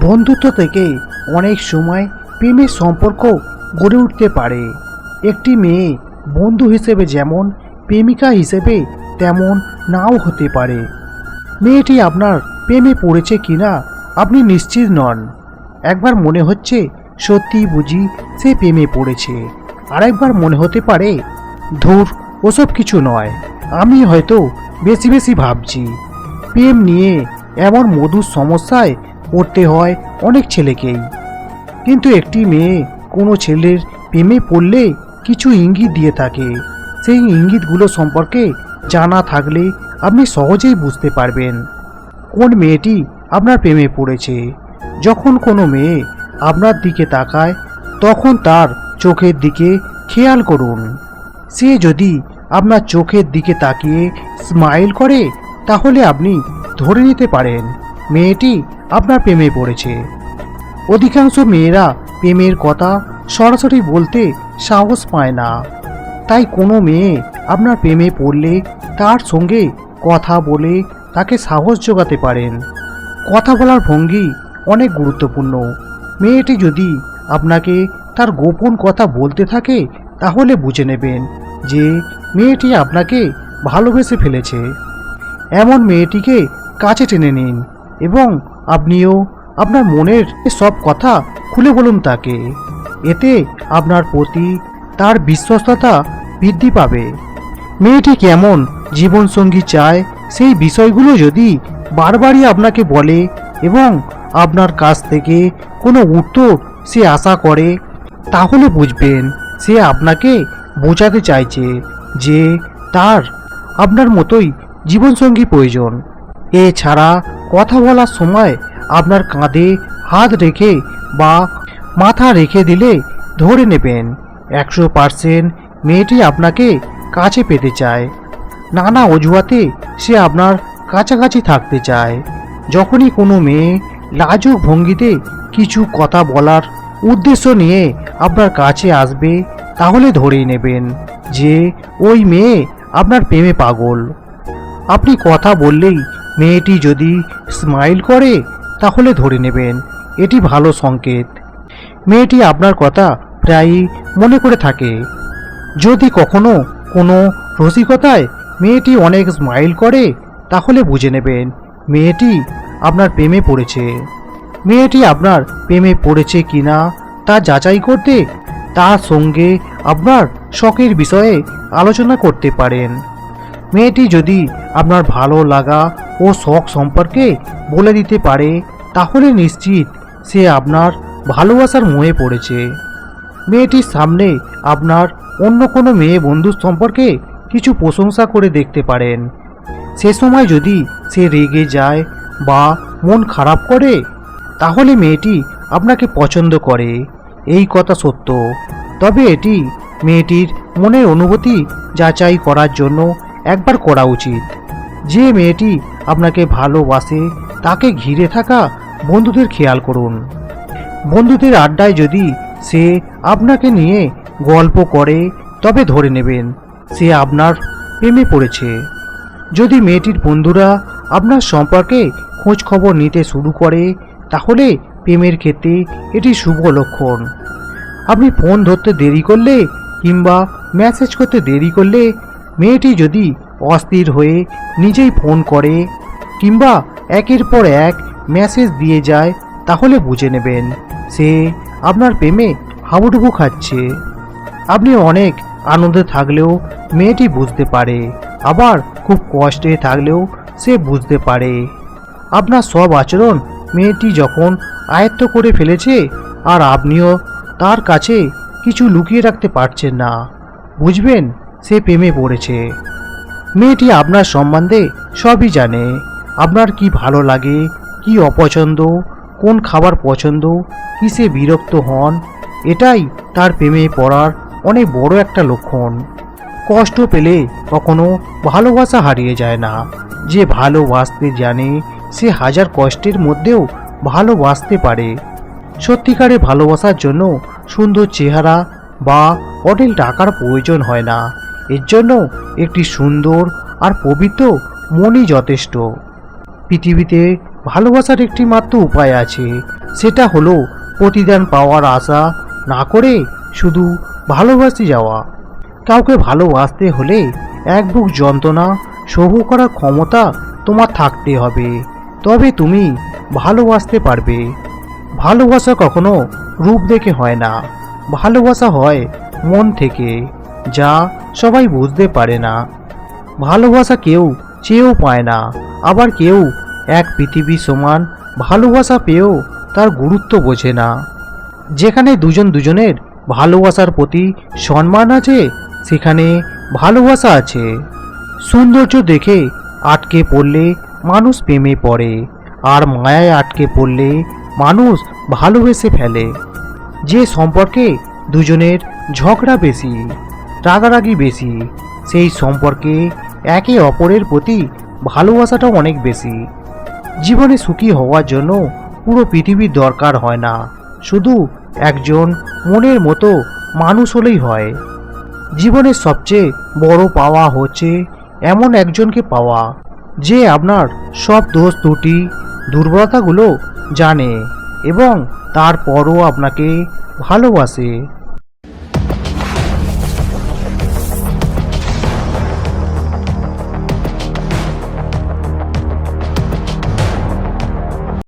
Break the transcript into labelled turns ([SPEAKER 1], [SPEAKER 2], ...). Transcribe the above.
[SPEAKER 1] বন্ধুত্ব থেকে অনেক সময় প্রেমের সম্পর্ক গড়ে উঠতে পারে। একটি মেয়ে বন্ধু হিসেবে যেমন, প্রেমিকা হিসেবে তেমন নাও হতে পারে। মেয়েটি আপনার প্রেমে পড়েছে কিনা আপনি নিশ্চিত নন। একবার মনে হচ্ছে সত্যি বুঝি সে প্রেমে পড়েছে, আরেকবার মনে হতে পারে ধুর ওসব কিছু নয়, আমি হয়তো বেশি বেশি ভাবছি। প্রেম নিয়ে এমন মধুর সমস্যায় পড়তে হয় অনেক ছেলেকেই। কিন্তু একটি মেয়ে কোনো ছেলের প্রেমে পড়লে কিছু ইঙ্গিত দিয়ে থাকে। সেই ইঙ্গিতগুলো সম্পর্কে জানা থাকলে আপনি সহজেই বুঝতে পারবেন কোন মেয়েটি আপনার প্রেমে পড়েছে। যখন কোনো মেয়ে আপনার দিকে তাকায় তখন তার চোখের দিকে খেয়াল করুন। সে যদি আপনার চোখের দিকে তাকিয়ে স্মাইল করে তাহলে আপনি ধরে নিতে পারেন মেয়েটি আপনার প্রেমে পড়েছে। অধিকাংশ মেয়েরা প্রেমের কথা সরাসরি বলতে সাহস পায় না, তাই কোনো মেয়ে আপনার প্রেমে পড়লে তার সঙ্গে কথা বলে তাকে সাহস জোগাতে পারেন। কথা বলার ভঙ্গি অনেক গুরুত্বপূর্ণ। মেয়েটি যদি আপনাকে তার গোপন কথা বলতে থাকে তাহলে বুঝে নেবেন যে মেয়েটি আপনাকে ভালোবেসে ফেলেছে। এমন মেয়েটিকে কাছে টেনে নিন এবং আপনিও আপনার মনের সব কথা খুলে বলুন তাকে। এতে আপনার প্রতি তার বিশ্বস্ততা বৃদ্ধি পাবে। মেয়েটি কেমন জীবনসঙ্গী চায় সেই বিষয়গুলো যদি বারবারই আপনাকে বলে এবং আপনার কাছ থেকে কোনো উত্তর সে আশা করে তাহলে বুঝবেন সে আপনাকে বোঝাতে চাইছে যে তার আপনার মতোই জীবনসঙ্গী প্রয়োজন। এছাড়া কথা বলার সময় আপনার কাঁধে হাত রেখে বা মাথা রেখে দিলে ধরে নেবেন 100% মেয়েটি আপনাকে কাছে পেতে চায়। নানা অজুহাতে সে আপনার কাছাকাছি থাকতে চায়। যখনই কোনো মেয়ে লাজুক ভঙ্গিতে কিছু কথা বলার উদ্দেশ্য নিয়ে আপনার কাছে আসবে তাহলে ধরেই নেবেন যে ওই মেয়ে আপনার প্রেমে পাগল। আপনি কথা বললেই মেয়েটি যদি স্মাইল করে তাহলে ধরে নেবেন এটি ভালো সংকেত। মেয়েটি আপনার কথা প্রায়ই মনে করে থাকে। যদি কখনো কোনো রসিকতায় মেয়েটি অনেক স্মাইল করে তাহলে বুঝে নেবেন মেয়েটি আপনার প্রেমে পড়েছে। মেয়েটি আপনার প্রেমে পড়েছে কিনা তা যাচাই করতে তার সঙ্গে আপনার শখের বিষয়ে আলোচনা করতে পারেন। মেয়েটি যদি আপনার ভালো লাগা ও শখ সম্পর্কে বলে দিতে পারে তাহলে নিশ্চিত সে আপনার ভালোবাসার মোহে পড়েছে। মেয়েটির সামনে আপনার অন্য কোনো মেয়ে বন্ধুর সম্পর্কে কিছু প্রশংসা করে দেখতে পারেন। সে সময় যদি সে রেগে যায় বা মন খারাপ করে তাহলে মেয়েটি আপনাকে পছন্দ করে, এই কথা সত্য। তবে এটি মেয়েটির মনের অনুভূতি যাচাই করার জন্য একবার করা উচিত। যে মেয়েটি আপনাকে ভালোবাসে তাকে ঘিরে থাকা বন্ধুদের খেয়াল করুন। বন্ধুদের আড্ডায় যদি সে আপনাকে নিয়ে গল্প করে তবে ধরে নেবেন সে আপনার প্রেমে পড়েছে। যদি মেয়েটির বন্ধুরা আপনার সম্পর্কে খোঁজ খবর নিতে শুরু করে তাহলে প্রেমের ক্ষেত্রে এটি শুভ লক্ষণ। আপনি ফোন ধরতে দেরি করলে কিংবা মেসেজ করতে দেরি করলে মেয়েটি যদি অস্থির হয়ে নিজেই ফোন করে কিংবা একের পর এক মেসেজ দিয়ে যায় তাহলে বুঝে নেবেন সে আপনার প্রেমে হাবুডুবু খাচ্ছে। আপনি অনেক আনন্দে থাকলেও মেয়েটি বুঝতে পারে, আবার খুব কষ্টে থাকলেও সে বুঝতে পারে। আপনার সব আচরণ মেয়েটি যখন আয়ত্ত করে ফেলেছে আর আপনিও তার কাছে কিছু লুকিয়ে রাখতে পারছেন না, বুঝবেন সে প্রেমে পড়েছে। মেয়েটি আপনার সম্বন্ধে সবই জানে। আপনার কি ভালো লাগে, কি অপছন্দ, কোন খাবার পছন্দ, কিসে বিরক্ত হন, এটাই তার প্রেমে পড়ার অনেক বড় একটা লক্ষণ। কষ্ট পেলে কখনো ভালোবাসা হারিয়ে যায় না। যে ভালোবাসতে জানে সে হাজার কষ্টের মধ্যেও ভালোবাসতে পারে। সত্যিকারের ভালোবাসার জন্য সুন্দর চেহারা বা অঢেল টাকার প্রয়োজন হয় না, এর জন্য একটি সুন্দর আর পবিত্র মনই যথেষ্ট। পৃথিবীতে ভালোবাসার একটি মাত্র উপায় আছে, সেটা হলো প্রতিদান পাওয়ার আশা না করে শুধু ভালোবাসতে যাওয়া। কাউকে ভালোবাসতে হলে এক বুক যন্ত্রণা সহ্য করার ক্ষমতা তোমার থাকতে হবে, তবে তুমি ভালোবাসতে পারবে। ভালোবাসা কখনো রূপ দেখে হয় না, ভালোবাসা হয় মন থেকে, যা সবাই বুঝতে পারে না। ভালোবাসা কেউ চেয়েও পায় না, আবার কেউ এক পৃথিবী সমান ভালোবাসা পেয়েও তার গুরুত্ব বোঝে না। যেখানে দুজন দুজনের ভালোবাসার প্রতি সম্মান আছে, সেখানে ভালোবাসা আছে। সৌন্দর্য দেখে আটকে পড়লে মানুষ প্রেমে পড়ে, আর মায়ায় আটকে পড়লে মানুষ ভালোবেসে ফেলে। যে সম্পর্কে দুজনের ঝগড়া বেশি, রাগারাগি বেশি, সেই সম্পর্কে একে অপরের প্রতি ভালোবাসাটা অনেক বেশি। জীবনে সুখী হওয়ার জন্য পুরো পৃথিবীর দরকার হয় না, শুধু একজন মনের মতো মানুষ হলেই হয়। জীবনের সবচেয়ে বড় পাওয়া হচ্ছে এমন একজনকে পাওয়া, যে আপনার সব দোষ ত্রুটি দুর্বলতাগুলো জানে এবং তারপরও আপনাকে ভালোবাসে।